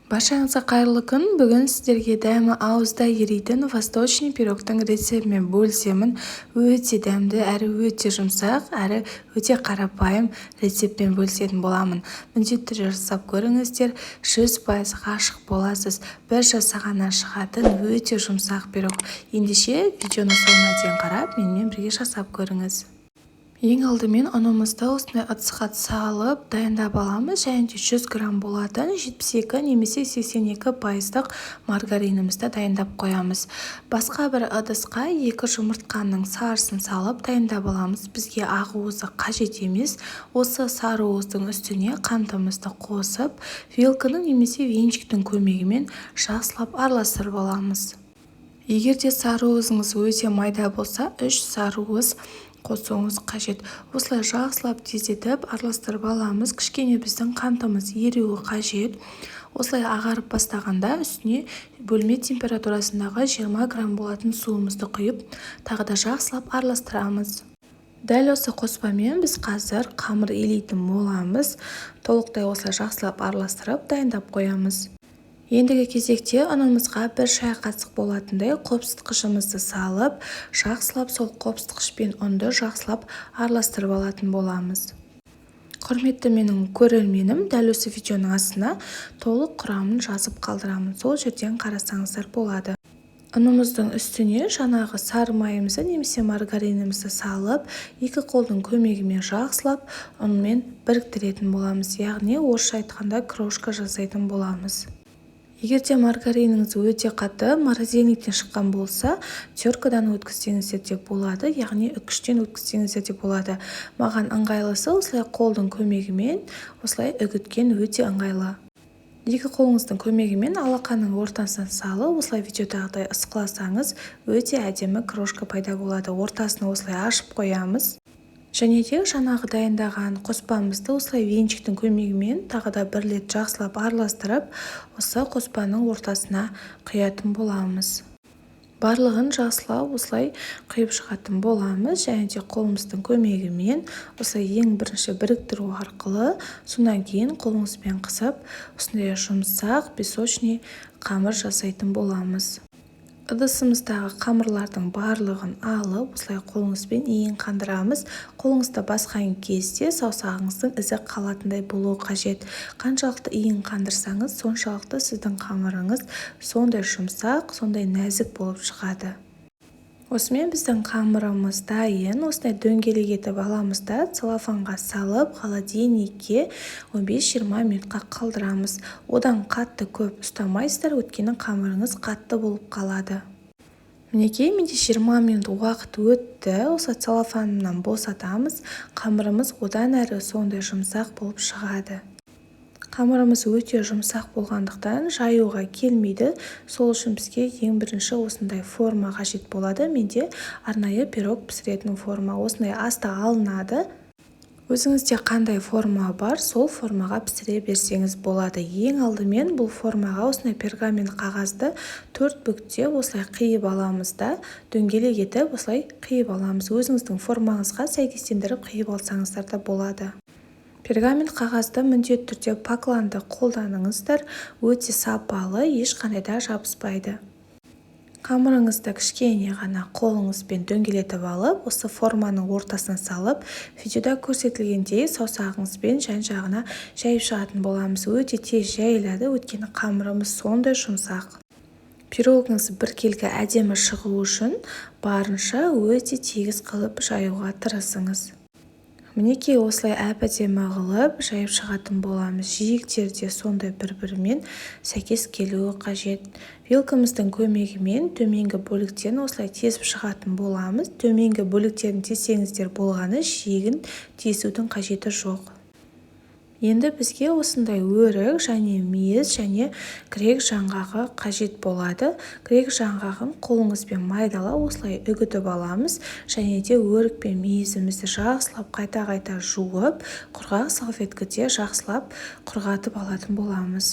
Баршаңызға қайырлы күн. Бүгін сіздерге дәмі ауызда ерейтін восточный пирогтың рецептімен бөлісемін. Өте дәмді, әрі өте жұмсақ, әрі өте қарапайым рецептпен бөлісетін боламын. Міндетті түрде жасап көріңіздер, 100% ғашық боласыз. Бір жасағаннан шығатын өте жұмсақ пирог. Ендеше видеоны соңына дейін қарап, менімен бірге жасап көріңіз. Ең алдымен ұнымызды осындай ыдысқа салып дайындап аламыз. Және де 100 грамм болатын 72 немесе 82% маргаринімізді дайындап қоямыз. Басқа бір ыдысқа 2 жұмыртқаның сарысын салып дайындап аламыз. Бізге ақ уызы қажет емес. Осы сары уыздың үстіне қантымызды қосып, вилканың немесе венчиктің көмегімен жақсылап араластырып аламыз. Егер де сары уызыңыз өте майда болса, 3 сары уыз қосуыңыз қажет. Осылай жақсылап тездетіп араластырып аламыз. Кішкене біздің қантымыз еруі қажет. Осылай ағарып бастағанда үстіне бөлме температурасындағы 20 грамм болатын суымызды құйып, тағы да жақсылап араластырамыз. Дәл осы қоспамен біз қазір қамыр илейтін боламыз. Толықтай осылай жақсылап араластырып дайындап қоямыз. Ендігі кезекте ұнымызға 1 шай қасық болатындай қопсытқышымызды салып, жақсылап сол қопсытқышпен ұнды жақсылап араластырып алатын боламыз. Құрметті менің көрерменім, дәл осы видеоның астына толық құрамын жазып қалдырамын. Сол жерден қарасаңыздар болады. Ұнымыздың үстіне жаңағы сары майымызды немесе маргаринімізді салып, 2 қолдың көмегімен жақсылап ұнмен біріктіретін боламыз. Яғни орысша айтқанда крошка жасайтын боламыз. Егер де маргариніңіз өте қатты, морозильниктен шыққан болса, теркадан өткізсеңіздер де болады, яғни үккіштен өткізсеңіздер де болады. Маған ыңғайлысы осылай қолдың көмегімен, осылай үгіткен өте ыңғайлы. 2 қолыңыздың көмегімен алақанның ортасына салып, осылай видеодағыдай ысқыласаңыз, өте әдемі крошка пайда болады. Ортасына осылай ашып қоямыз. Және де жаңағы дайындаған қоспамызды осылай венчиктің көмегімен тағы да 1 рет жақсылап араластырып, осы қоспаның ортасына құятын боламыз. Барлығын жақсылап осылай құйып шығатын боламыз. Және де қолымыздың көмегімен осылай ең бірінші біріктіру арқылы, содан кейін қолымызбен қысып, осындай жұмсақ песочный қамыр жасайтын боламыз. Ыдысымыздағы қамырлардың барлығын алып, осылай қолыңызбен иін қандырамыз. Қолыңызды басқан кезде саусағыңыздың ізі қалатындай болуы қажет. Қаншалықты иін қандырсаңыз, соншалықты сіздің қамырыңыз сондай жұмсақ, сондай нәзік болып шығады. Осымен біздің қамырымыз дайын. Осындай дөңгелек етіп аламыз да целлофанға салып, холодильникке 15-20 минутқа қалдырамыз. Одан қатты көп ұстамайсыздар, өйткені қамырыңыз қатты болып қалады. Мінекей, менде 20 минут уақыт өтті. Осы целлофаннан босатамыз. Қамырымыз одан әрі сондай жұмсақ болып шығады. Қамырымыз өте жұмсақ болғандықтан жаюға келмейді. Сол үшін бізге ең бірінші осындай форма қажет болады. Менде арнайы пирог пісіретін форма. Осындай аста алынады. Өзіңізде қандай форма бар, сол формаға пісіре берсеңіз болады. Ең алдымен бұл формаға осындай пергамент қағазды 4 бүктеп осылай қиып аламыз да, дөңгелек етіп осылай қиып аламыз. Өзіңіздің формаңызға сәйкестендіріп қиып алсаңыздар да болады. Пергамент қағазды міндетті түрде покланды қолданыңыздар, өте сапалы, ешқандай да жабыспайды. Қамырыңызды кішкене ғана қолыңызбен дөңгелетіп алып, осы форманың ортасына салып, видеода көрсетілгендей саусағыңызбен жан-жағына жайып шығатын боламыз. Өте тез жайылады, өйткені қамырымыз сондай жұмсақ. Пирогыңыз біркелкі әдемі шығу үшін барынша өте тегіс қылып жаюға тырысыңыз. Мінекей осылай әп-әдемі қылып жайып шығатын боламыз. Жиектерде сондай бір-бірімен сәйкес келуі қажет. Вилкамыздың көмегімен төменгі бөліктерін осылай тесіп шығатын боламыз. Төменгі бөліктерін тесеңіздер болғаны, жиегін тесудің қажеті жоқ. Енді бізге осындай өрік және мейіз және грек жаңғағы қажет болады. Грек жаңғағын қолыңызбен майдалап осылай үгітіп аламыз. Және де өрік пен мейізімізді жақсылап қайта-қайта жуып, құрғақ салфеткіде жақсылап құрғатып алатын боламыз.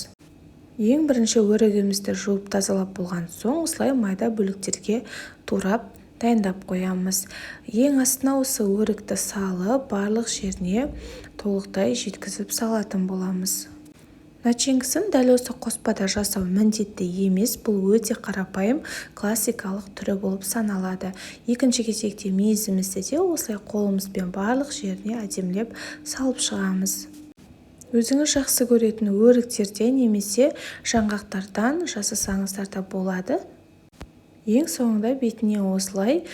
Ең бірінші өрігімізді жуып тазалап болған соң, осылай майда бөліктерге турап дайындап қоямыз. Ең астына осы өрікті салып, барлық жеріне толықтай жеткізіп салатын боламыз. начингісін дәл осы қоспада жасау міндетті емес, бұл өте қарапайым классикалық түрі болып саналады. Екінші кезекте мейізімізді де осылай қолымызбен барлық жеріне әдемілеп салып шығамыз. Өзіңіз жақсы көретін өріктерден немесе жаңғақтардан жасасаңыздар да болады. Ең соңында бетіне осылай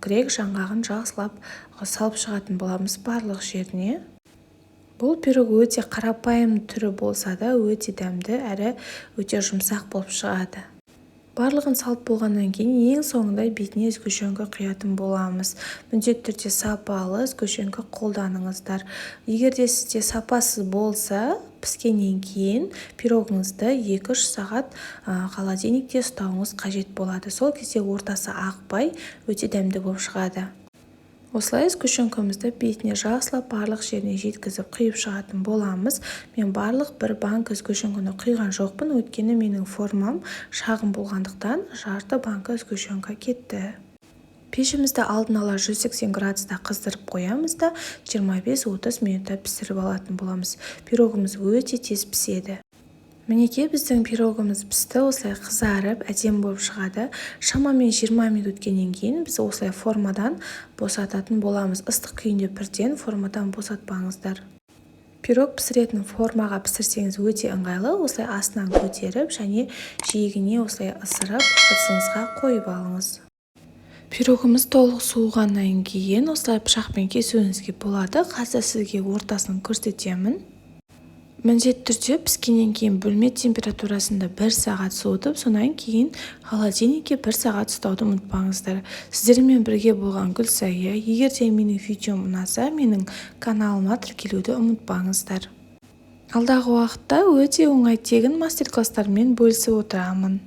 грек жаңғағын жақсылап салып шығатын боламыз барлық жеріне. Бұл пирог өте қарапайым түрі болса да өте дәмді әрі өте жұмсақ болып шығады. Барлығын салып болғаннан кейін ең соңында бетіне сгущенка құятын боламыз. Міндетті түрде сапалы сгущенка қолданыңыздар. Егер де сізде сапасыз болса, піскеннен кейін пирогыңызды 2-3 сағат холодильникте ұстауыңыз қажет болады. Сол кезде ортасы ақпай өте дәмді болып шығады. Осылай сгущенкамызды бетіне жақсылап барлық жеріне жеткізіп құйып шығатын боламыз. Мен барлық бір банка сгущенканы құйған жоқпын, өйткені менің формам шағын болғандықтан жарты банка сгущенка кетті. Пешімізді алдын ала 180 градуста қыздырып қоямыз да 25-30 минутта пісіріп алатын боламыз. Пирогымыз өте тез піседі. Мінекей біздің пирогымыз пісті, осылай қызарып, әдемі болып шығады. Шамамен 20 минут өткеннен кейін біз осылай формадан босататын боламыз. Ыстық күйінде бірден формадан босатпаңыздар. Пирог пісіретін формаға пісірсеңіз өте ыңғайлы, осылай астынан көтеріп және жиегіне осылай ысырып ыдысыңызға қойып алыңыз. Пирогымыз толық суығаннан кейін осылай пышақпен кесуіңізге болады. Қазір сізге ортасын көрсетемін. Міндетті түрде піскеннен кейін бөлме температурасында 1 сағат суытып, сонан кейін холодильникке 1 сағат ұстауды ұмытпаңыздар. Сіздермен бірге болған Гүлсая. Егер де менің видеом ұнаса, менің каналыма тіркелуді ұмытпаңыздар. Алдағы уақытта өте оңай тегін мастер-класстармен бөлісіп отырамын.